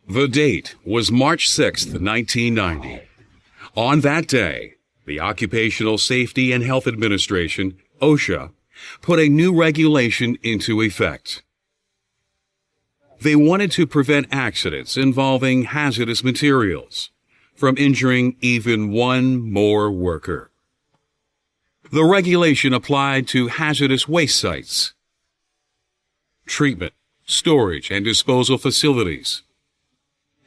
The date was March 6, 1990. On that day, the Occupational Safety and Health Administration, OSHA, put a new regulation into effect. They wanted to prevent accidents involving hazardous materials from injuring even one more worker. The regulation applied to hazardous waste sites, treatment, storage, and disposal facilities,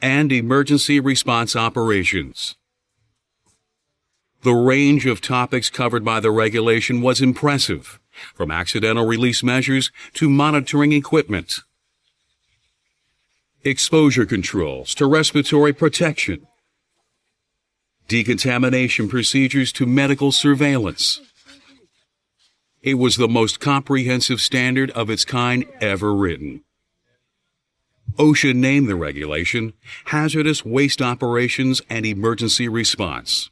and emergency response operations. The range of topics covered by the regulation was impressive, from accidental release measures to monitoring equipment, exposure controls to respiratory protection, decontamination procedures to medical surveillance. It was the most comprehensive standard of its kind ever written. OSHA named the regulation Hazardous Waste Operations and Emergency Response.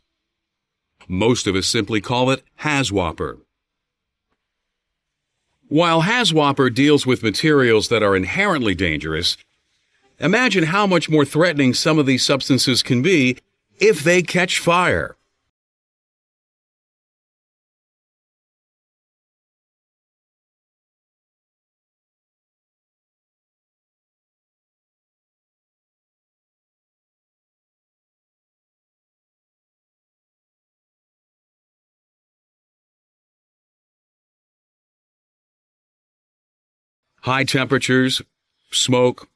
Most of us simply call it HAZWOPER. While HAZWOPER deals with materials that are inherently dangerous, imagine how much more threatening some of these substances can be if they catch fire. High temperatures, smoke,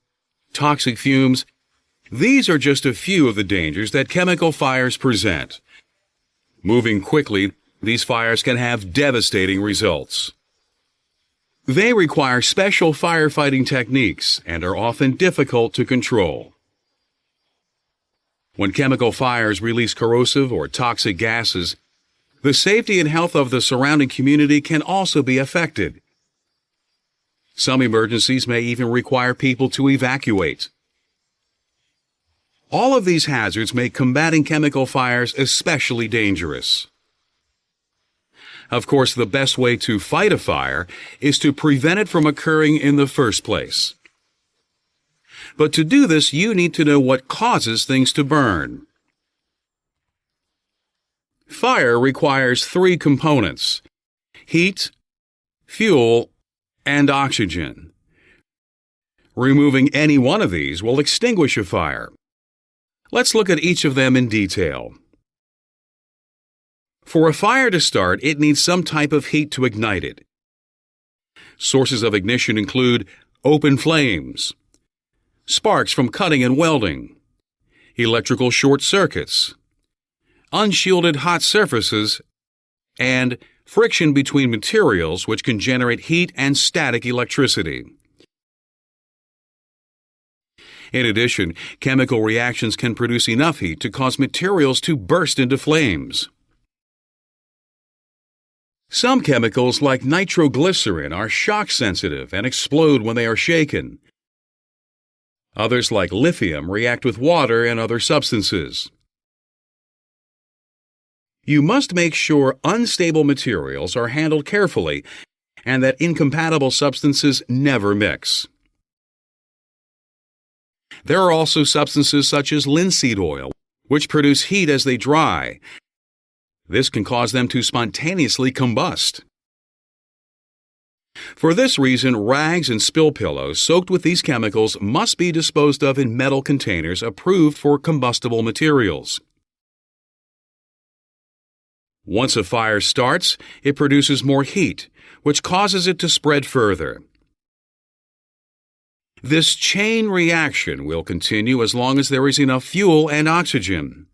toxic fumes, these are just a few of the dangers that chemical fires present. Moving quickly, these fires can have devastating results. They require special firefighting techniques and are often difficult to control. When chemical fires release corrosive or toxic gases, the safety and health of the surrounding community can also be affected. Some emergencies may even require people to evacuate. All of these hazards make combating chemical fires especially dangerous. Of course, the best way to fight a fire is to prevent it from occurring in the first place. But to do this, you need to know what causes things to burn. Fire requires three components: heat, fuel, and oxygen. Removing any one of these will extinguish a fire. Let's look at each of them in detail. For a fire to start, it needs some type of heat to ignite it. Sources of ignition include open flames, sparks from cutting and welding, electrical short circuits, unshielded hot surfaces, and friction between materials, which can generate heat and static electricity. In addition, chemical reactions can produce enough heat to cause materials to burst into flames. Some chemicals, like nitroglycerin, are shock sensitive and explode when they are shaken. Others, like lithium, react with water and other substances. You must make sure unstable materials are handled carefully and that incompatible substances never mix. There are also substances such as linseed oil, which produce heat as they dry. This can cause them to spontaneously combust. For this reason, rags and spill pillows soaked with these chemicals must be disposed of in metal containers approved for combustible materials. Once a fire starts, it produces more heat, which causes it to spread further. This chain reaction will continue as long as there is enough fuel and oxygen.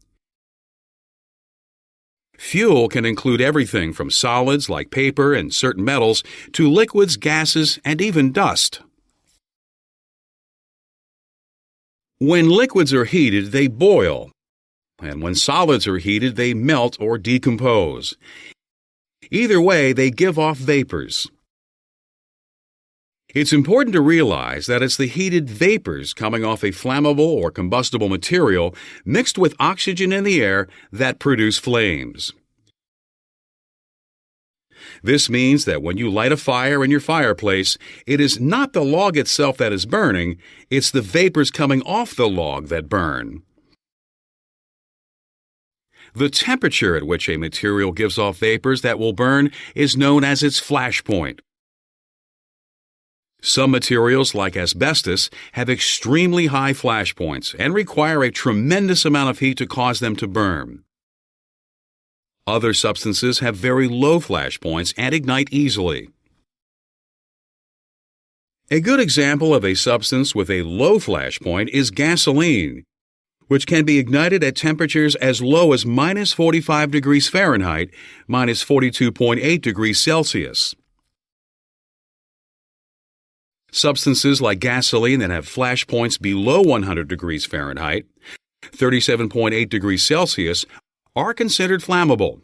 Fuel can include everything from solids like paper and certain metals to liquids, gases, and even dust. When liquids are heated, they boil. And when solids are heated, they melt or decompose. Either way, they give off vapors. It's important to realize that it's the heated vapors coming off a flammable or combustible material mixed with oxygen in the air that produce flames. This means that when you light a fire in your fireplace, it is not the log itself that is burning, it's the vapors coming off the log that burn. The temperature at which a material gives off vapors that will burn is known as its flash point. Some materials, like asbestos, have extremely high flash points and require a tremendous amount of heat to cause them to burn. Other substances have very low flash points and ignite easily. A good example of a substance with a low flash point is gasoline, which can be ignited at temperatures as low as minus 45 degrees Fahrenheit, minus 42.8 degrees Celsius. Substances like gasoline that have flash points below 100 degrees Fahrenheit, 37.8 degrees Celsius, are considered flammable.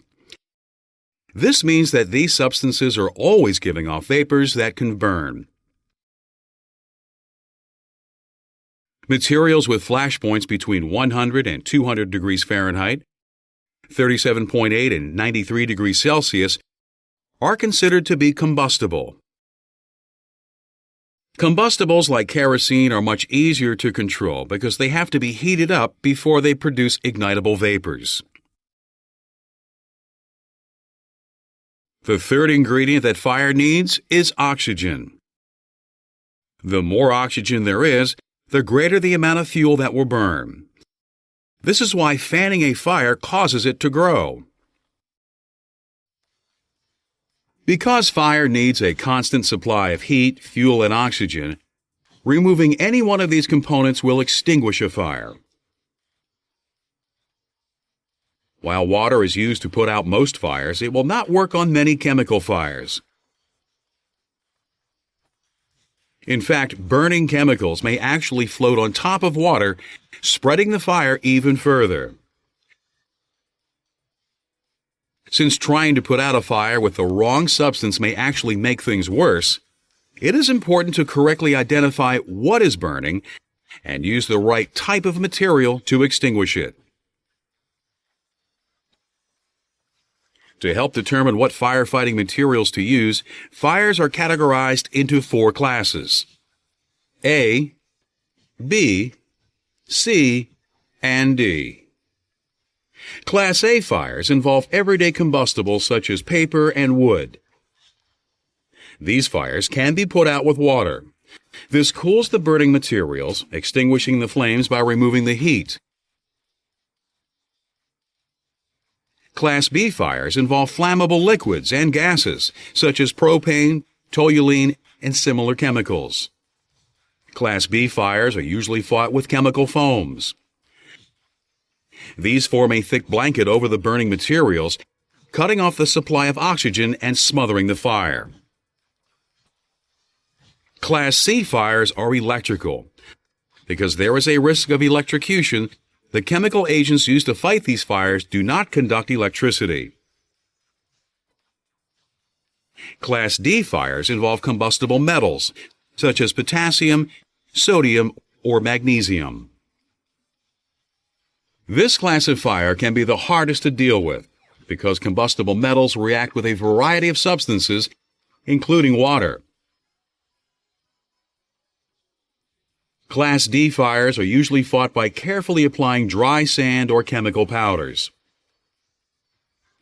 This means that these substances are always giving off vapors that can burn. Materials with flash points between 100 and 200 degrees Fahrenheit, 37.8 and 93 degrees Celsius, are considered to be combustible. Combustibles like kerosene are much easier to control because they have to be heated up before they produce ignitable vapors. The third ingredient that fire needs is oxygen. The more oxygen there is, the greater the amount of fuel that will burn. This is why fanning a fire causes it to grow. Because fire needs a constant supply of heat, fuel, and oxygen, removing any one of these components will extinguish a fire. While water is used to put out most fires, it will not work on many chemical fires. In fact, burning chemicals may actually float on top of water, spreading the fire even further. Since trying to put out a fire with the wrong substance may actually make things worse, it is important to correctly identify what is burning and use the right type of material to extinguish it. To help determine what firefighting materials to use, fires are categorized into 4 classes: A, B, C, and D. Class A fires involve everyday combustibles such as paper and wood. These fires can be put out with water. This cools the burning materials, extinguishing the flames by removing the heat. Class B fires involve flammable liquids and gases, such as propane, toluene, and similar chemicals. Class B fires are usually fought with chemical foams. These form a thick blanket over the burning materials, cutting off the supply of oxygen and smothering the fire. Class C fires are electrical. Because there is a risk of electrocution, the chemical agents used to fight these fires do not conduct electricity. Class D fires involve combustible metals, such as potassium, sodium, or magnesium. This class of fire can be the hardest to deal with because combustible metals react with a variety of substances, including water. Class D fires are usually fought by carefully applying dry sand or chemical powders.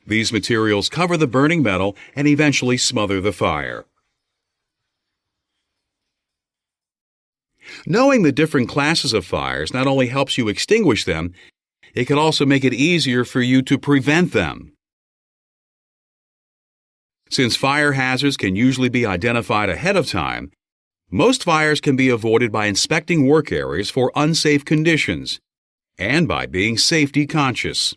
These materials cover the burning metal and eventually smother the fire. Knowing the different classes of fires not only helps you extinguish them, it can also make it easier for you to prevent them. Since fire hazards can usually be identified ahead of time, most fires can be avoided by inspecting work areas for unsafe conditions and by being safety conscious.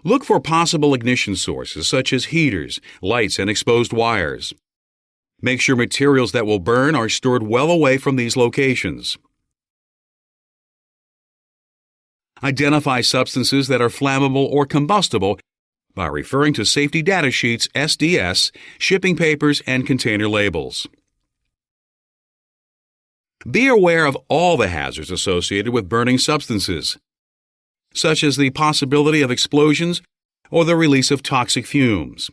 Look for possible ignition sources such as heaters, lights, and exposed wires. Make sure materials that will burn are stored well away from these locations. Identify substances that are flammable or combustible by referring to safety data sheets, SDS, shipping papers, and container labels. Be aware of all the hazards associated with burning substances, such as the possibility of explosions or the release of toxic fumes.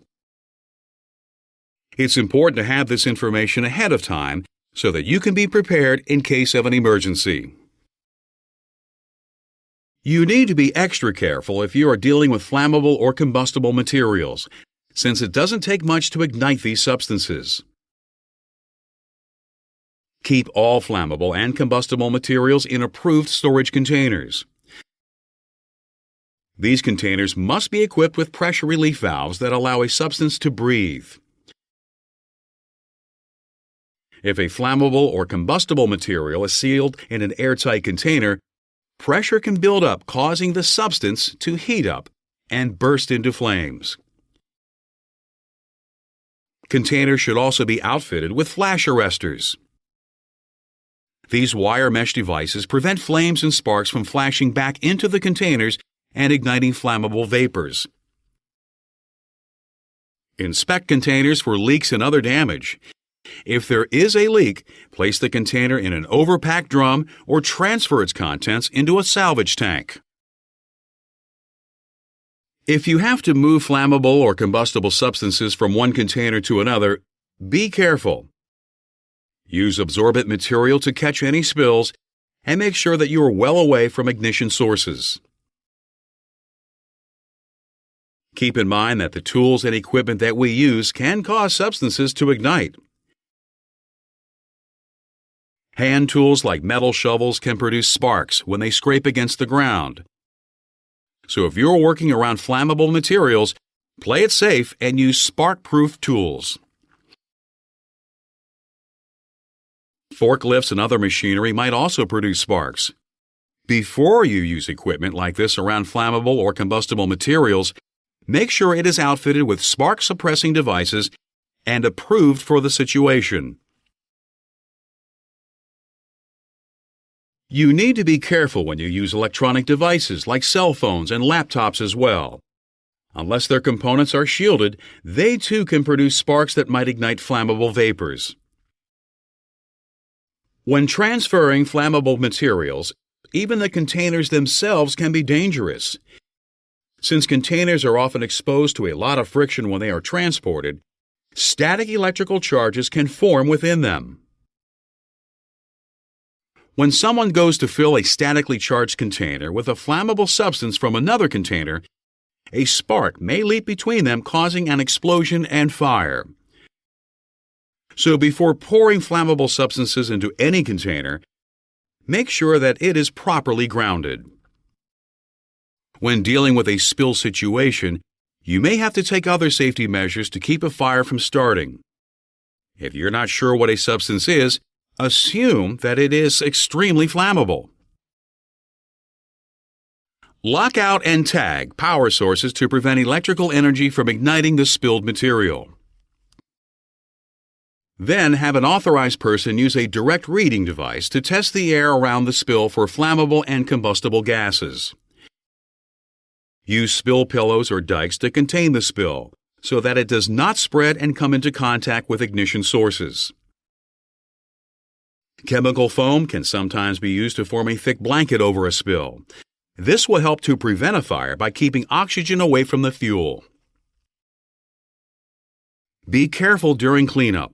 It's important to have this information ahead of time so that you can be prepared in case of an emergency. You need to be extra careful if you are dealing with flammable or combustible materials, since it doesn't take much to ignite these substances. Keep all flammable and combustible materials in approved storage containers. These containers must be equipped with pressure relief valves that allow a substance to breathe. If a flammable or combustible material is sealed in an airtight container, pressure can build up, causing the substance to heat up and burst into flames. Containers should also be outfitted with flash arresters. These wire mesh devices prevent flames and sparks from flashing back into the containers and igniting flammable vapors. Inspect containers for leaks and other damage. If there is a leak, place the container in an overpacked drum or transfer its contents into a salvage tank. If you have to move flammable or combustible substances from one container to another, be careful. Use absorbent material to catch any spills and make sure that you are well away from ignition sources. Keep in mind that the tools and equipment that we use can cause substances to ignite. Hand tools like metal shovels can produce sparks when they scrape against the ground. So if you're working around flammable materials, play it safe and use spark-proof tools. Forklifts and other machinery might also produce sparks. Before you use equipment like this around flammable or combustible materials, make sure it is outfitted with spark-suppressing devices and approved for the situation. You need to be careful when you use electronic devices like cell phones and laptops as well. Unless their components are shielded, they too can produce sparks that might ignite flammable vapors. When transferring flammable materials, even the containers themselves can be dangerous. Since containers are often exposed to a lot of friction when they are transported, static electrical charges can form within them. When someone goes to fill a statically charged container with a flammable substance from another container, a spark may leap between them, causing an explosion and fire. So before pouring flammable substances into any container, make sure that it is properly grounded. When dealing with a spill situation, you may have to take other safety measures to keep a fire from starting. If you're not sure what a substance is, assume that it is extremely flammable. Lock out and tag power sources to prevent electrical energy from igniting the spilled material. Then have an authorized person use a direct reading device to test the air around the spill for flammable and combustible gases. Use spill pillows or dikes to contain the spill so that it does not spread and come into contact with ignition sources. Chemical foam can sometimes be used to form a thick blanket over a spill. This will help to prevent a fire by keeping oxygen away from the fuel. Be careful during cleanup.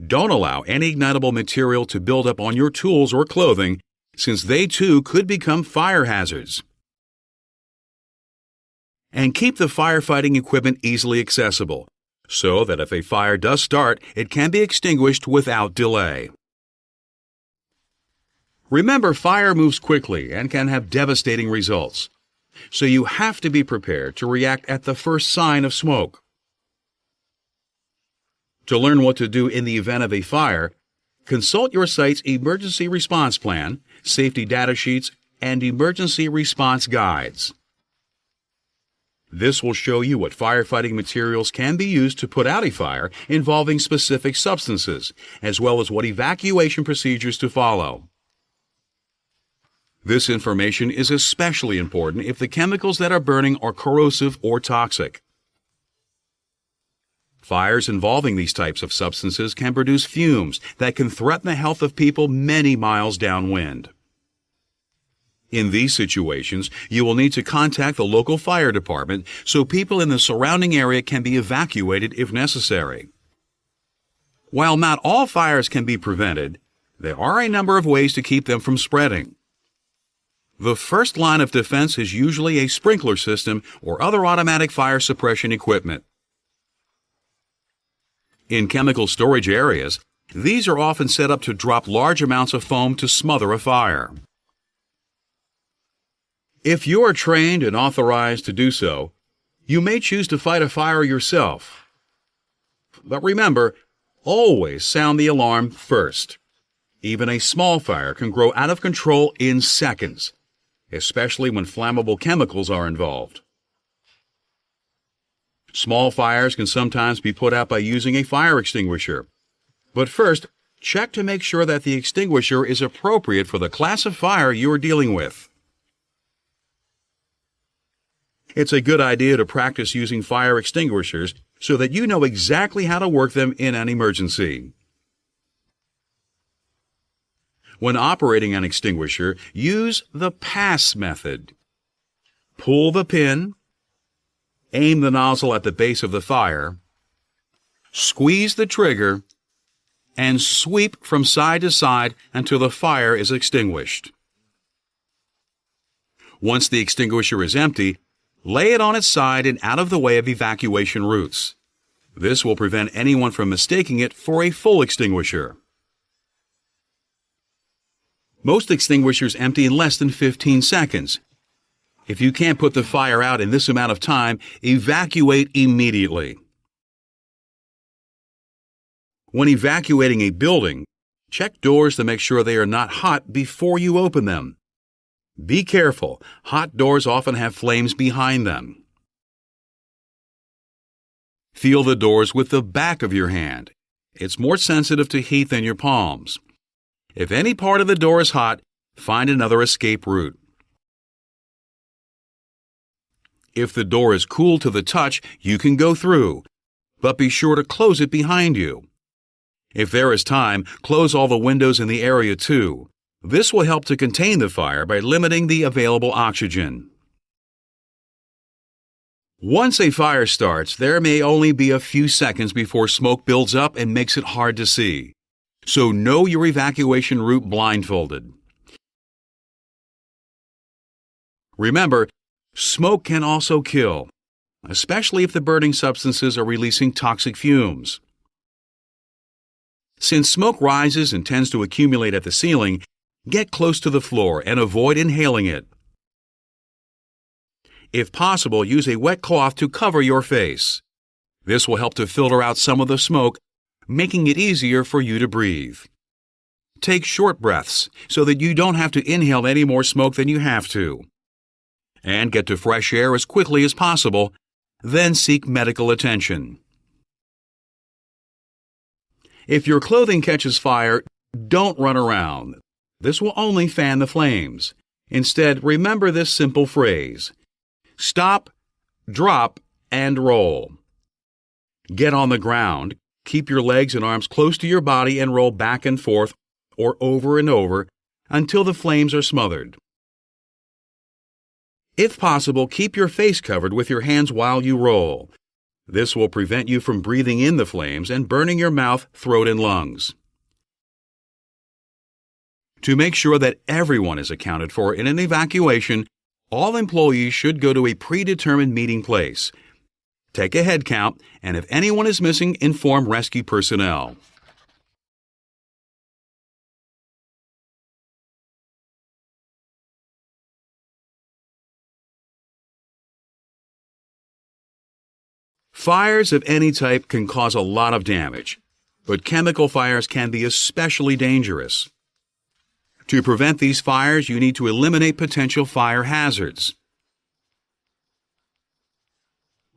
Don't allow any ignitable material to build up on your tools or clothing, since they too could become fire hazards. And keep the firefighting equipment easily accessible, so that if a fire does start, it can be extinguished without delay. Remember, fire moves quickly and can have devastating results, so you have to be prepared to react at the first sign of smoke. To learn what to do in the event of a fire, consult your site's emergency response plan, safety data sheets, and emergency response guides. This will show you what firefighting materials can be used to put out a fire involving specific substances, as well as what evacuation procedures to follow. This information is especially important if the chemicals that are burning are corrosive or toxic. Fires involving these types of substances can produce fumes that can threaten the health of people many miles downwind. In these situations, you will need to contact the local fire department so people in the surrounding area can be evacuated if necessary. While not all fires can be prevented, there are a number of ways to keep them from spreading. The first line of defense is usually a sprinkler system or other automatic fire suppression equipment. In chemical storage areas, these are often set up to drop large amounts of foam to smother a fire. If you are trained and authorized to do so, you may choose to fight a fire yourself. But remember, always sound the alarm first. Even a small fire can grow out of control in seconds, especially when flammable chemicals are involved. Small fires can sometimes be put out by using a fire extinguisher. But first, check to make sure that the extinguisher is appropriate for the class of fire you are dealing with. It's a good idea to practice using fire extinguishers so that you know exactly how to work them in an emergency. When operating an extinguisher, use the pass method. Pull the pin, aim the nozzle at the base of the fire, squeeze the trigger, and sweep from side to side until the fire is extinguished. Once the extinguisher is empty, lay it on its side and out of the way of evacuation routes. This will prevent anyone from mistaking it for a full extinguisher. Most extinguishers empty in less than 15 seconds. If you can't put the fire out in this amount of time, evacuate immediately. When evacuating a building, check doors to make sure they are not hot before you open them. Be careful, hot doors often have flames behind them. Feel the doors with the back of your hand. It's more sensitive to heat than your palms. If any part of the door is hot, find another escape route. If the door is cool to the touch, you can go through, but be sure to close it behind you. If there is time, close all the windows in the area too. This will help to contain the fire by limiting the available oxygen. Once a fire starts, there may only be a few seconds before smoke builds up and makes it hard to see. So know your evacuation route blindfolded. Remember, smoke can also kill, especially if the burning substances are releasing toxic fumes. Since smoke rises and tends to accumulate at the ceiling, get close to the floor and avoid inhaling it. If possible, use a wet cloth to cover your face. This will help to filter out some of the smoke, making it easier for you to breathe. Take short breaths so that you don't have to inhale any more smoke than you have to. And get to fresh air as quickly as possible, then seek medical attention. If your clothing catches fire, don't run around. This will only fan the flames. Instead, remember this simple phrase: stop, drop, and roll. Get on the ground, keep your legs and arms close to your body and roll back and forth or over and over until the flames are smothered. If possible, keep your face covered with your hands while you roll. This will prevent you from breathing in the flames and burning your mouth, throat, and lungs. To make sure that everyone is accounted for in an evacuation, all employees should go to a predetermined meeting place. Take a head count, and if anyone is missing, inform rescue personnel. Fires of any type can cause a lot of damage, but chemical fires can be especially dangerous. To prevent these fires, you need to eliminate potential fire hazards.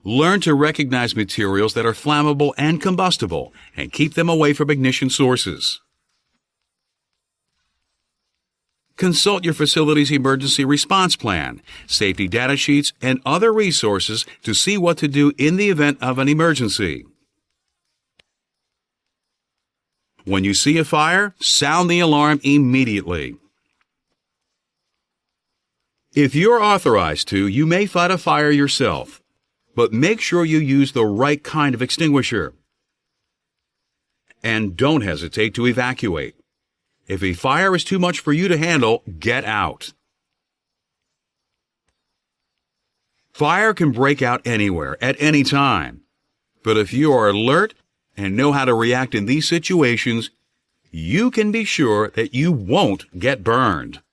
Learn to recognize materials that are flammable and combustible and keep them away from ignition sources. Consult your facility's emergency response plan, safety data sheets, and other resources to see what to do in the event of an emergency. When you see a fire, sound the alarm immediately. If you're authorized to, you may fight a fire yourself, but make sure you use the right kind of extinguisher. And don't hesitate to evacuate. If a fire is too much for you to handle, get out. Fire can break out anywhere, at any time. But if you are alert and know how to react in these situations, you can be sure that you won't get burned.